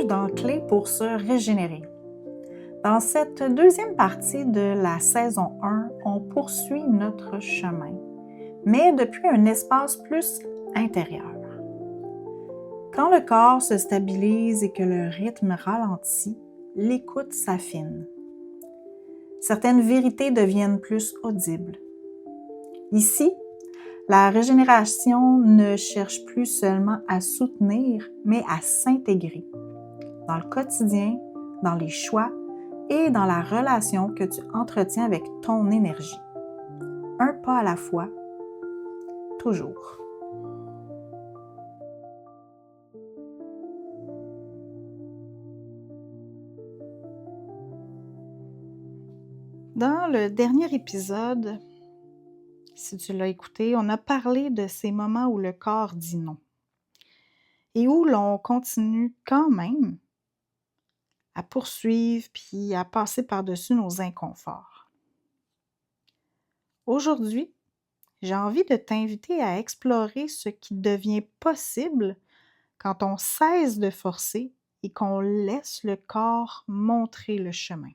bienvenue dans Clé pour se régénérer. Dans cette deuxième partie de la saison 1, on poursuit notre chemin, mais depuis un espace plus intérieur. Quand le corps se stabilise et que le rythme ralentit, l'écoute s'affine. Certaines vérités deviennent plus audibles. Ici, la régénération ne cherche plus seulement à soutenir, mais à s'intégrer dans le quotidien, dans les choix et dans la relation que tu entretiens avec ton énergie. Un pas à la fois, toujours. Dans le dernier épisode, si tu l'as écouté, on a parlé de ces moments où le corps dit non et où l'on continue quand même à poursuivre puis à passer par-dessus nos inconforts. Aujourd'hui, j'ai envie de t'inviter à explorer ce qui devient possible quand on cesse de forcer et qu'on laisse le corps montrer le chemin.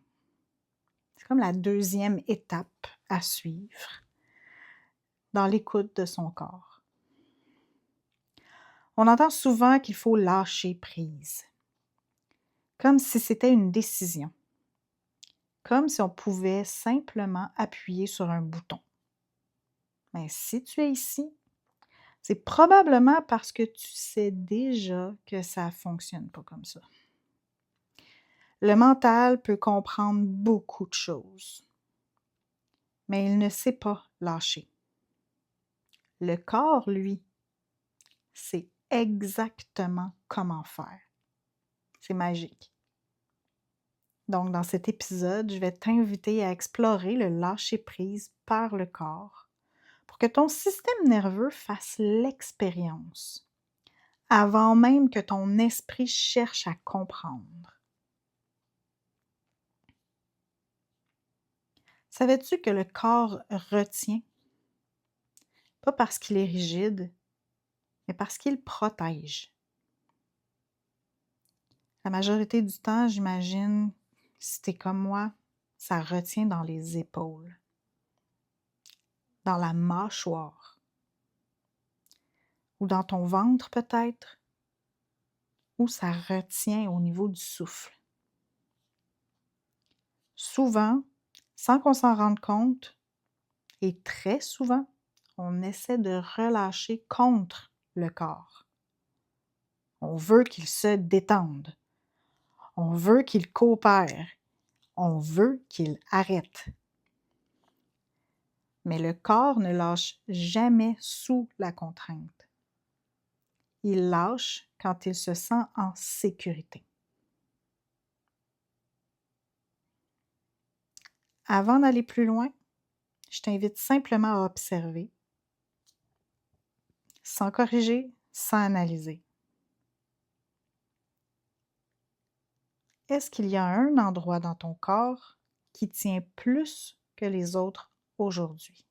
C'est comme la deuxième étape à suivre dans l'écoute de son corps. On entend souvent qu'il faut lâcher prise, comme si c'était une décision, comme si on pouvait simplement appuyer sur un bouton. Mais si tu es ici, c'est probablement parce que tu sais déjà que ça ne fonctionne pas comme ça. Le mental peut comprendre beaucoup de choses, mais il ne sait pas lâcher. Le corps, lui, sait exactement comment faire. C'est magique. Donc, dans cet épisode, je vais t'inviter à explorer le lâcher-prise par le corps pour que ton système nerveux fasse l'expérience avant même que ton esprit cherche à comprendre. Savais-tu que le corps retient? Pas parce qu'il est rigide, mais parce qu'il protège. La majorité du temps, j'imagine, si t'es comme moi, ça retient dans les épaules, dans la mâchoire, ou dans ton ventre peut-être, ou ça retient au niveau du souffle. Souvent, sans qu'on s'en rende compte, et très souvent, on essaie de relâcher contre le corps. On veut qu'il se détende. On veut qu'il coopère. On veut qu'il arrête. Mais le corps ne lâche jamais sous la contrainte. Il lâche quand il se sent en sécurité. Avant d'aller plus loin, je t'invite simplement à observer, sans corriger, sans analyser. Est-ce qu'il y a un endroit dans ton corps qui tient plus que les autres aujourd'hui?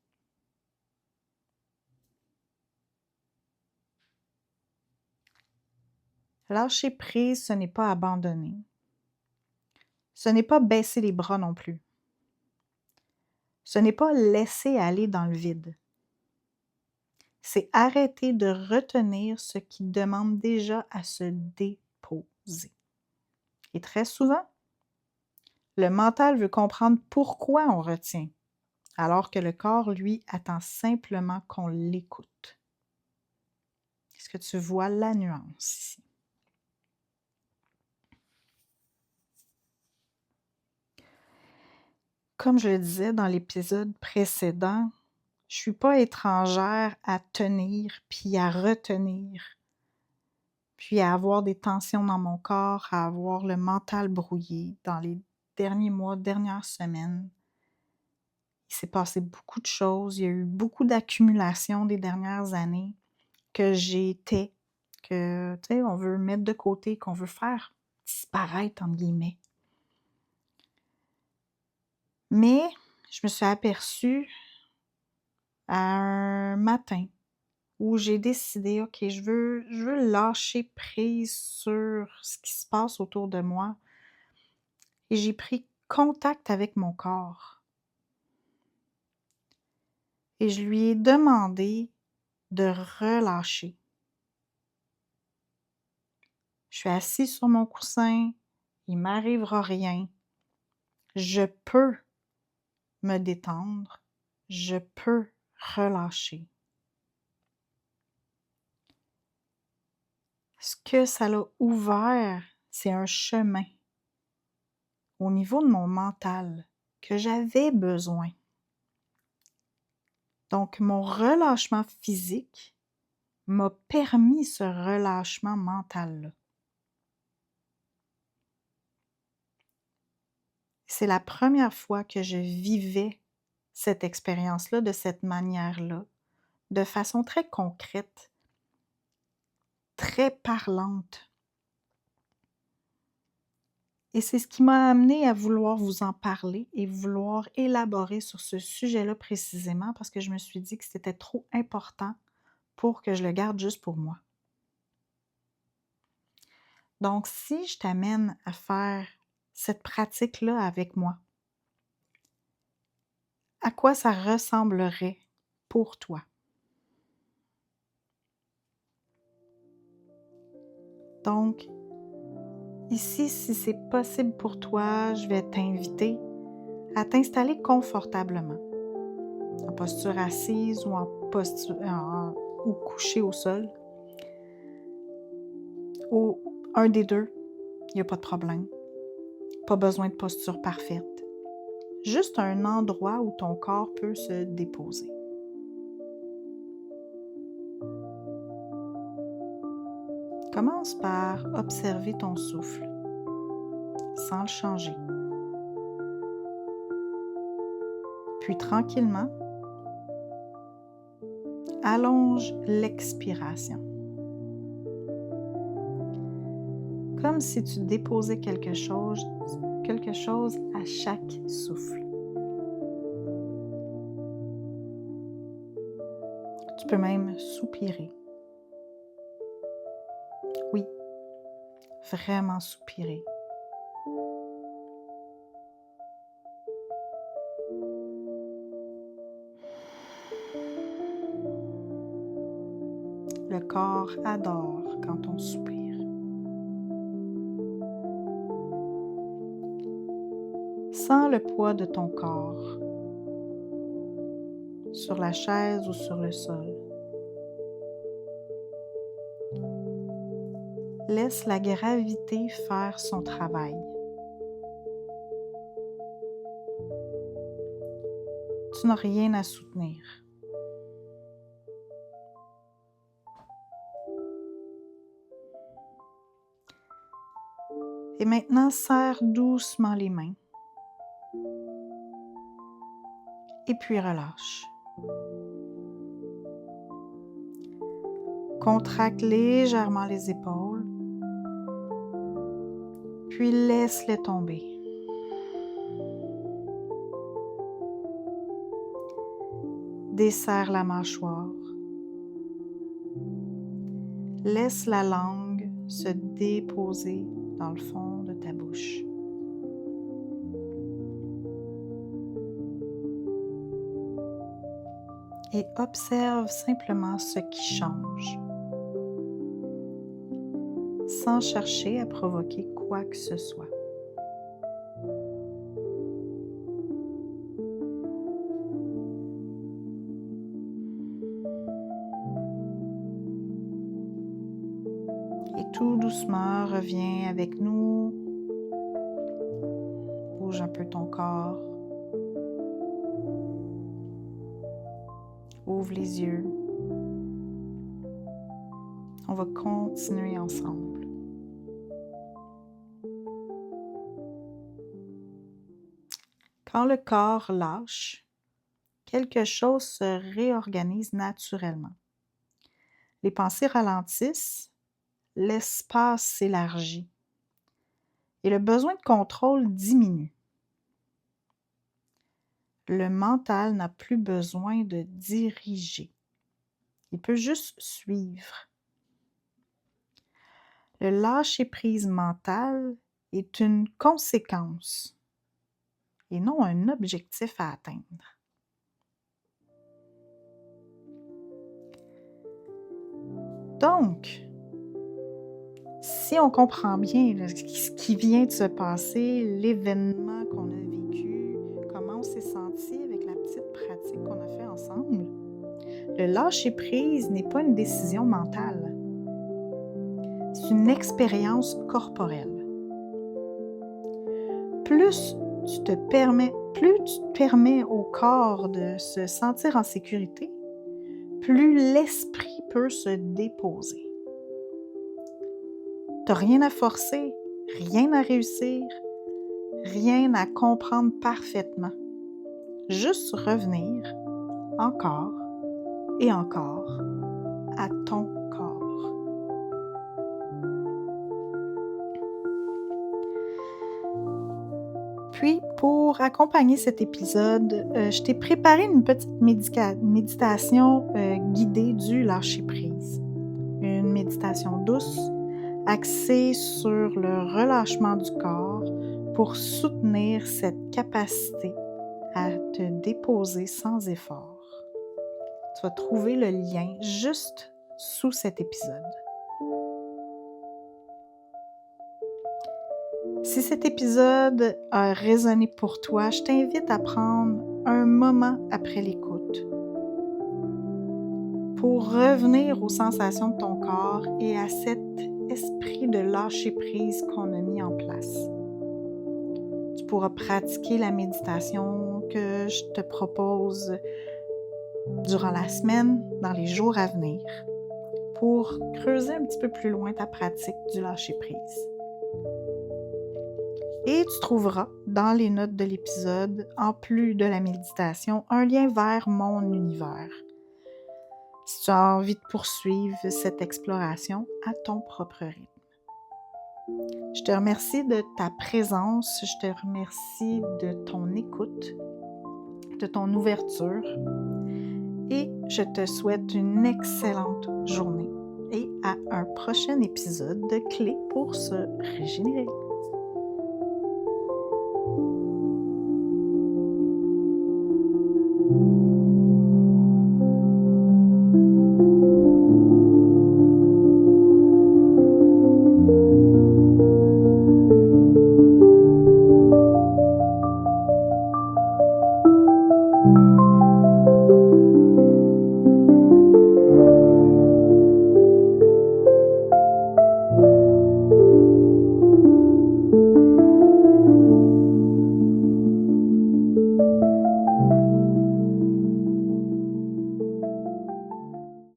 Lâcher prise, ce n'est pas abandonner. Ce n'est pas baisser les bras non plus. Ce n'est pas laisser aller dans le vide. C'est arrêter de retenir ce qui demande déjà à se déposer. Et très souvent, le mental veut comprendre pourquoi on retient, alors que le corps, lui, attend simplement qu'on l'écoute. Est-ce que tu vois la nuance ici? Comme je le disais dans l'épisode précédent, je ne suis pas étrangère à tenir, puis à retenir, puis à avoir des tensions dans mon corps, à avoir le mental brouillé. Dans les derniers mois, dernières semaines, il s'est passé beaucoup de choses. Il y a eu beaucoup d'accumulation des dernières années que j'étais, que, tu sais, on veut mettre de côté, qu'on veut faire disparaître, entre guillemets. Mais je me suis aperçue à un matin, où j'ai décidé, OK, je veux lâcher prise sur ce qui se passe autour de moi et j'ai pris contact avec mon corps et je lui ai demandé de relâcher. Je suis assise sur mon coussin, il m'arrivera rien. Je peux me détendre, je peux relâcher. Ce que ça l'a ouvert, c'est un chemin au niveau de mon mental que j'avais besoin. Donc, mon relâchement physique m'a permis ce relâchement mental-là. C'est la première fois que je vivais cette expérience-là de cette manière-là, de façon très concrète, très parlante. Et c'est ce qui m'a amené à vouloir vous en parler et vouloir élaborer sur ce sujet-là précisément parce que je me suis dit que c'était trop important pour que je le garde juste pour moi. Donc, si je t'amène à faire cette pratique-là avec moi, à quoi ça ressemblerait pour toi? Donc, ici, si c'est possible pour toi, je vais t'inviter à t'installer confortablement, en posture assise ou ou couché au sol. Ou un des deux, il n'y a pas de problème. Pas besoin de posture parfaite. Juste un endroit où ton corps peut se déposer. Commence par observer ton souffle, sans le changer. Puis tranquillement, allonge l'expiration. Comme si tu déposais quelque chose à chaque souffle. Tu peux même soupirer. Oui, vraiment soupirer. Le corps adore quand on soupire. Sens le poids de ton corps sur la chaise ou sur le sol. Laisse la gravité faire son travail. Tu n'as rien à soutenir. Et maintenant, serre doucement les mains. Et puis relâche. Contracte légèrement les épaules. Puis laisse-les tomber. Desserre la mâchoire. Laisse la langue se déposer dans le fond de ta bouche. Et observe simplement ce qui change, sans chercher à provoquer quoi que ce soit. Et tout doucement, reviens avec nous. Bouge un peu ton corps. Ouvre les yeux. On va continuer ensemble. Quand le corps lâche, quelque chose se réorganise naturellement. Les pensées ralentissent, l'espace s'élargit et le besoin de contrôle diminue. Le mental n'a plus besoin de diriger. Il peut juste suivre. Le lâcher-prise mental est une conséquence et non un objectif à atteindre. Donc, si on comprend bien là, ce qui vient de se passer, l'événement qu'on a vécu, comment on s'est senti avec la petite pratique qu'on a fait ensemble, le lâcher-prise n'est pas une décision mentale. C'est une expérience corporelle. Plus tu te permets au corps de se sentir en sécurité, plus l'esprit peut se déposer. Tu n'as rien à forcer, rien à réussir, rien à comprendre parfaitement. Juste revenir encore et encore à ton corps. Puis, pour accompagner cet épisode, je t'ai préparé une petite méditation guidée du lâcher-prise. Une méditation douce, axée sur le relâchement du corps pour soutenir cette capacité à te déposer sans effort. Tu vas trouver le lien juste sous cet épisode. Si cet épisode a résonné pour toi, je t'invite à prendre un moment après l'écoute pour revenir aux sensations de ton corps et à cet esprit de lâcher-prise qu'on a mis en place. Tu pourras pratiquer la méditation que je te propose durant la semaine, dans les jours à venir, pour creuser un petit peu plus loin ta pratique du lâcher-prise. Et tu trouveras dans les notes de l'épisode, en plus de la méditation, un lien vers mon univers. Si tu as envie de poursuivre cette exploration à ton propre rythme. Je te remercie de ta présence, je te remercie de ton écoute, de ton ouverture et je te souhaite une excellente journée et à un prochain épisode de Clés pour se régénérer.